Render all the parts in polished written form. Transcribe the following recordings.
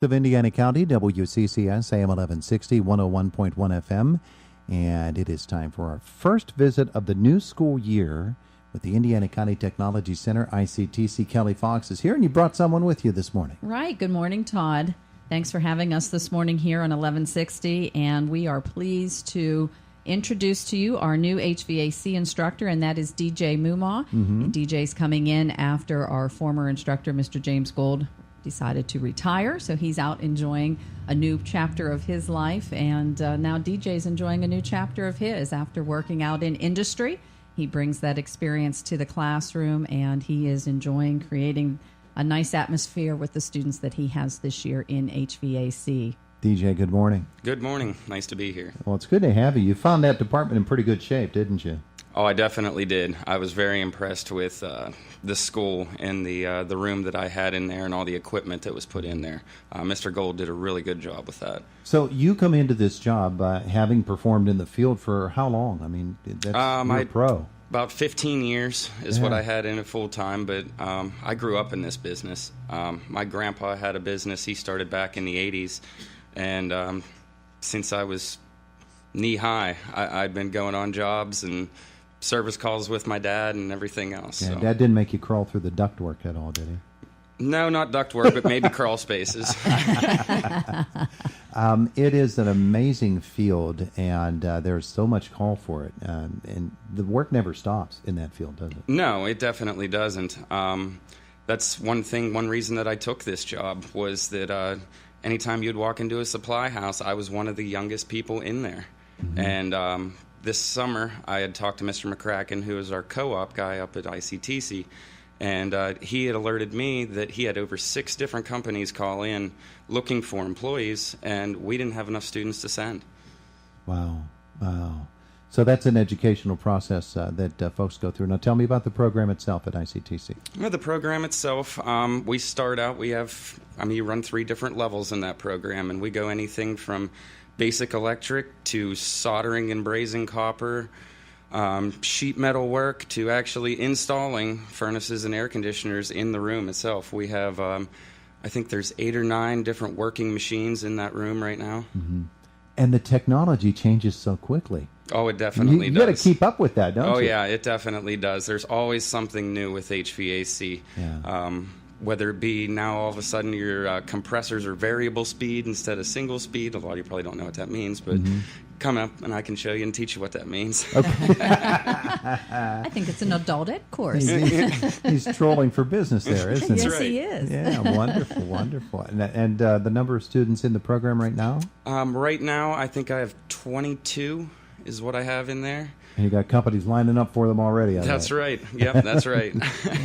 Of Indiana County, WCCS, AM 1160, 101.1 FM. And it is time for our first visit of the new school year with the Indiana County Technology Center, ICTC. Kelly Fox is here, and you brought someone with you this morning. Right. Good morning, Todd. Thanks for having us this morning here on 1160. And we are pleased to introduce to you our new HVAC instructor, and that is DJ Mumau. DJ's coming in after our former instructor, Mr. James Gold, decided to retire, so he's out enjoying a new chapter of his life, and now DJ's enjoying a new chapter of his after working out in industry. He brings that experience to the classroom, and he is enjoying creating a nice atmosphere with the students that he has this year in HVAC. DJ, good morning. Good morning. Nice to be here. Well, it's good to have you. You found that department in pretty good shape, didn't you? Oh, I definitely did. I was very impressed with the school and the room that I had in there and all the equipment that was put in there. Mr. Gold did a really good job with that. So you come into this job having performed in the field for how long? I mean, that's you're a pro. About 15 years is what I had in it full time, but I grew up in this business. My grandpa had a business. He started back in the 80s, and since I was knee-high, I'd been going on jobs and service calls with my dad and everything else. Yeah, so. Dad didn't make you crawl through the ductwork at all, did he? No, not ductwork, but maybe crawl spaces. It is an amazing field, and there's so much call for it. And the work never stops in that field, does it? No, it definitely doesn't. That's one reason that I took this job was that anytime you'd walk into a supply house, I was one of the youngest people in there. Mm-hmm. And this summer, I had talked to Mr. McCracken, who is our co-op guy up at ICTC, and he had alerted me that he had over 6 different companies call in looking for employees, and we didn't have enough students to send. Wow. So that's an educational process that folks go through. Now tell me about the program itself at ICTC. Well, the program itself, we start out, you run 3 different levels in that program, and we go anything from basic electric to soldering and brazing copper, sheet metal work to actually installing furnaces and air conditioners in the room itself. We have, I think there's 8 or 9 different working machines in that room right now. Mm-hmm. And the technology changes so quickly. Oh, it definitely does. You got to keep up with that, don't you? Oh, yeah, it definitely does. There's always something new with HVAC. Yeah. Whether it be now all of a sudden your compressors are variable speed instead of single speed. A lot of you probably don't know what that means, but come up and I can show you and teach you what that means. Okay. I think it's an adult ed course. He's trolling for business there, isn't he? Yes, he is. Yeah, wonderful. And the number of students in the program right now? Right now, I think I have 22 is what I have in there. And you got companies lining up for them already. That's right. Yep, that's right.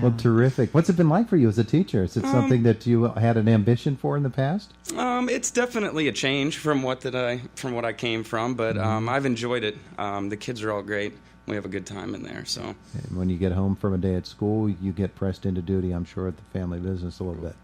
Well, terrific. What's it been like for you as a teacher? Is it something that you had an ambition for in the past? It's definitely a change from what I came from, but I've enjoyed it. The kids are all great. We have a good time in there. So and when you get home from a day at school, you get pressed into duty, I'm sure, at the family business a little bit.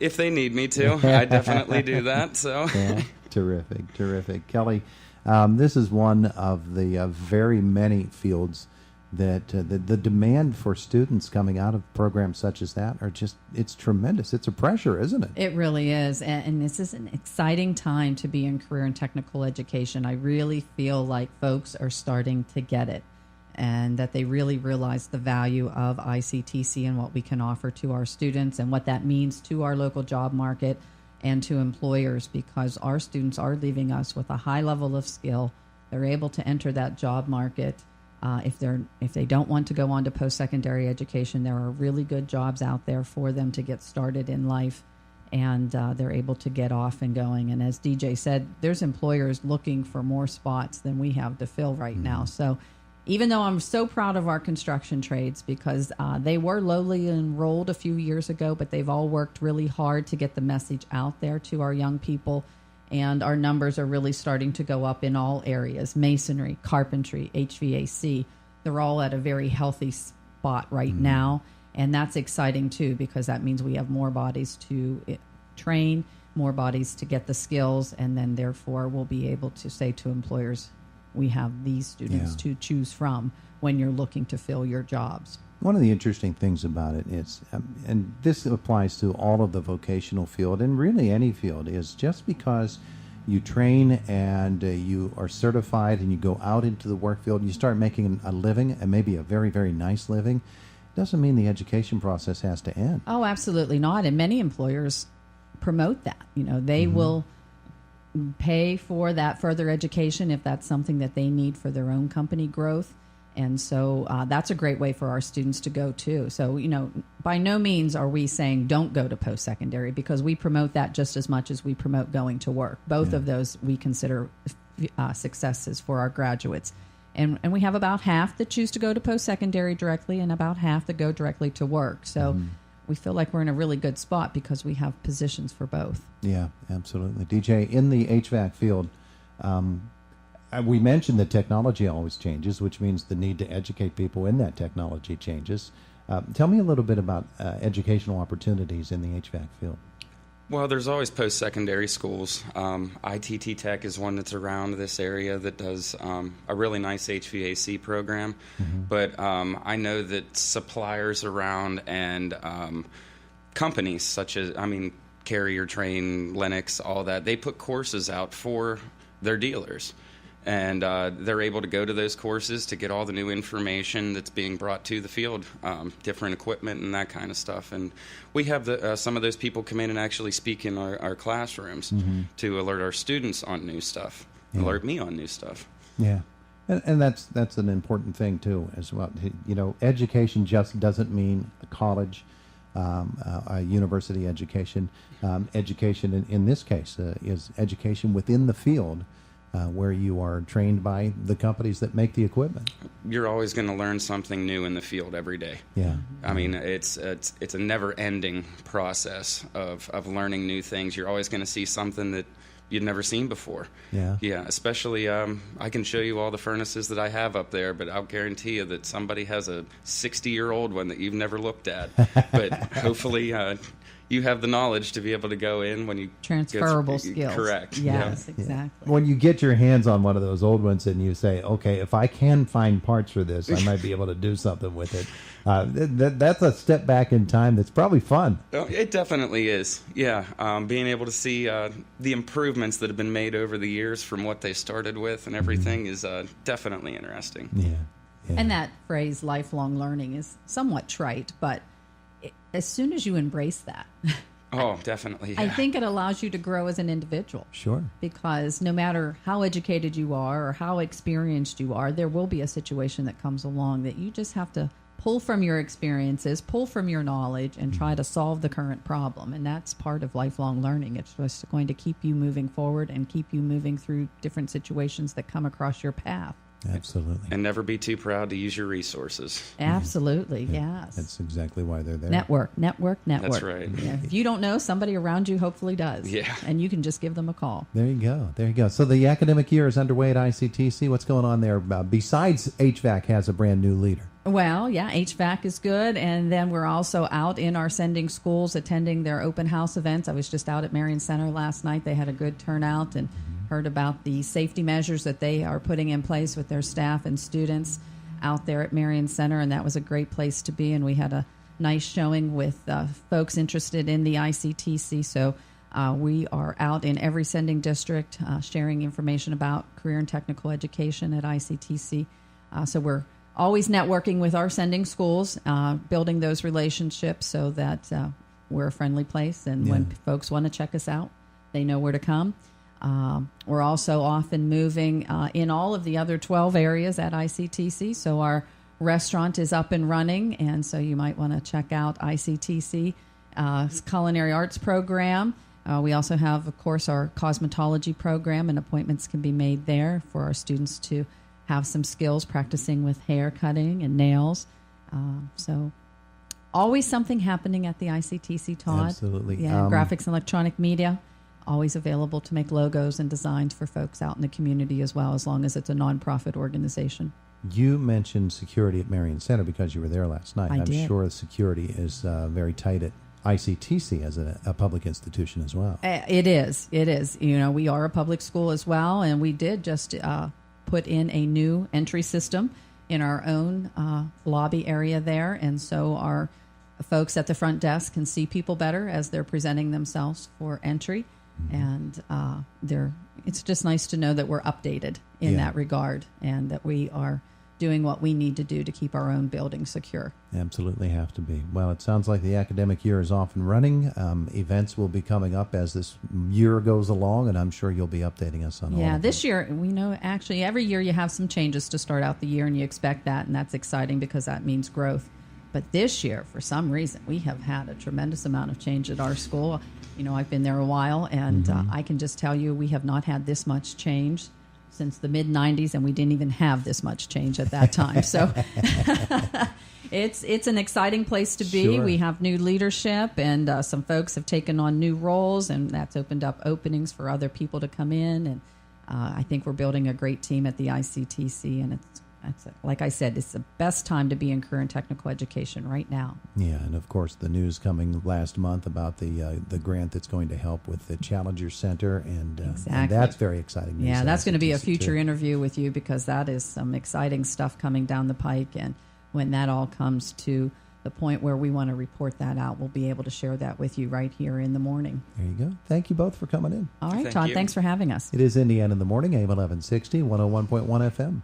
If they need me to, I definitely do that. So yeah, terrific. Kelly, this is one of the very many fields that the demand for students coming out of programs such as that it's tremendous. It's a pressure, isn't it? It really is. And this is an exciting time to be in career and technical education. I really feel like folks are starting to get it and that they really realize the value of ICTC and what we can offer to our students and what that means to our local job market and to employers, because our students are leaving us with a high level of skill. They're able to enter that job market. If they don't want to go on to post-secondary education, there are really good jobs out there for them to get started in life, and they're able to get off and going. And as DJ said, there's employers looking for more spots than we have to fill right now. So even though I'm so proud of our construction trades, because they were lowly enrolled a few years ago, but they've all worked really hard to get the message out there to our young people. And our numbers are really starting to go up in all areas: masonry, carpentry, HVAC. They're all at a very healthy spot right now. And that's exciting, too, because that means we have more bodies to train, more bodies to get the skills, and then, therefore, we'll be able to say to employers, we have these students to choose from when you're looking to fill your jobs. One of the interesting things about it is, and this applies to all of the vocational field and really any field, is just because you train and you are certified and you go out into the work field and you start making a living, and maybe a very, very nice living, doesn't mean the education process has to end. Oh, absolutely not. And many employers promote that. They will pay for that further education if that's something that they need for their own company growth. And so that's a great way for our students to go, too. So, by no means are we saying don't go to post-secondary, because we promote that just as much as we promote going to work. Both of those we consider successes for our graduates. And we have about half that choose to go to post-secondary directly and about half that go directly to work. So we feel like we're in a really good spot because we have positions for both. Yeah, absolutely. DJ, in the HVAC field, we mentioned that technology always changes, which means the need to educate people in that technology changes. Tell me a little bit about educational opportunities in the HVAC field. Well, there's always post-secondary schools. ITT Tech is one that's around this area that does a really nice HVAC program. But I know that suppliers around and companies such as, Carrier, Train, Lennox, all that, they put courses out for their dealers. And they're able to go to those courses to get all the new information that's being brought to the field, different equipment and that kind of stuff. And we have some of those people come in and actually speak in our classrooms to alert our students on new stuff, alert me on new stuff. Yeah, and that's an important thing, too, as well. Education just doesn't mean a college, a university education. Education, in this case, is education within the field, where you are trained by the companies that make the equipment. You're always going to learn something new in the field every day. Yeah. It's a never-ending process of learning new things. You're always going to see something that you'd never seen before. Yeah. Yeah, especially I can show you all the furnaces that I have up there, but I'll guarantee you that somebody has a 60-year-old one that you've never looked at. But hopefully you have the knowledge to be able to go in when you transferable skills. Correct. Yes, exactly. When you get your hands on one of those old ones and you say, okay, if I can find parts for this, I might be able to do something with it. That's a step back in time that's probably fun. Oh, it definitely is. Yeah, being able to see the improvements that have been made over the years from what they started with and everything is definitely interesting. Yeah. And that phrase, lifelong learning, is somewhat trite, but as soon as you embrace that, oh, definitely. Yeah. I think it allows you to grow as an individual. Sure. Because no matter how educated you are or how experienced you are, there will be a situation that comes along that you just have to pull from your experiences, pull from your knowledge, and try to solve the current problem. And that's part of lifelong learning. It's just going to keep you moving forward and keep you moving through different situations that come across your path. Absolutely. And never be too proud to use your resources. Absolutely, yes. That's exactly why they're there. Network. That's right. Yeah. If you don't know, somebody around you hopefully does. Yeah. And you can just give them a call. There you go. So the academic year is underway at ICTC. What's going on there? Besides HVAC has a brand new leader. Well, yeah, HVAC is good. And then we're also out in our sending schools attending their open house events. I was just out at Marion Center last night. They had a good turnout and heard about the safety measures that they are putting in place with their staff and students out there at Marion Center. And that was a great place to be. And we had a nice showing with folks interested in the ICTC. So we are out in every sending district sharing information about career and technical education at ICTC. So we're always networking with our sending schools, building those relationships so that we're a friendly place. And when folks want to check us out, they know where to come. We're also often moving in all of the other 12 areas at ICTC. So our restaurant is up and running. And so you might want to check out ICTC Culinary Arts Program. We also have, of course, our cosmetology program, and appointments can be made there for our students to have some skills practicing with hair cutting and nails. So always something happening at the ICTC, Todd. Absolutely. Yeah, graphics and electronic media, always available to make logos and designs for folks out in the community as well, as long as it's a nonprofit organization. You mentioned security at Marion Center because you were there last night. I'm sure security is very tight at ICTC as a public institution as well. It is. We are a public school as well, and we did just put in a new entry system in our own lobby area there, and so our folks at the front desk can see people better as they're presenting themselves for entry. And it's just nice to know that we're updated in that regard, and that we are doing what we need to do to keep our own building secure. Absolutely have to be. Well, it sounds like the academic year is off and running. Events will be coming up as this year goes along, and I'm sure you'll be updating us on all of them. Yeah, this year, we know actually every year you have some changes to start out the year, and you expect that, and that's exciting because that means growth. But this year, for some reason, we have had a tremendous amount of change at our school. You know, I've been there a while, and I can just tell you we have not had this much change since the mid-'90s, and we didn't even have this much change at that time. So it's an exciting place to be. Sure. We have new leadership, and some folks have taken on new roles, and that's opened up openings for other people to come in. And I think we're building a great team at the ICTC, and it's like I said, it's the best time to be in career and technical education right now. Yeah, and of course the news coming last month about the grant that's going to help with the Challenger Center, and that's very exciting news. Yeah, that's going to be a future too. interview with you, because that is some exciting stuff coming down the pike, and when that all comes to the point where we want to report that out, we'll be able to share that with you right here in the morning. There you go. Thank you both for coming in. All right, Thank Todd, you. thanks for having us. It is Indiana in the Morning, AM 1160, 101.1 FM.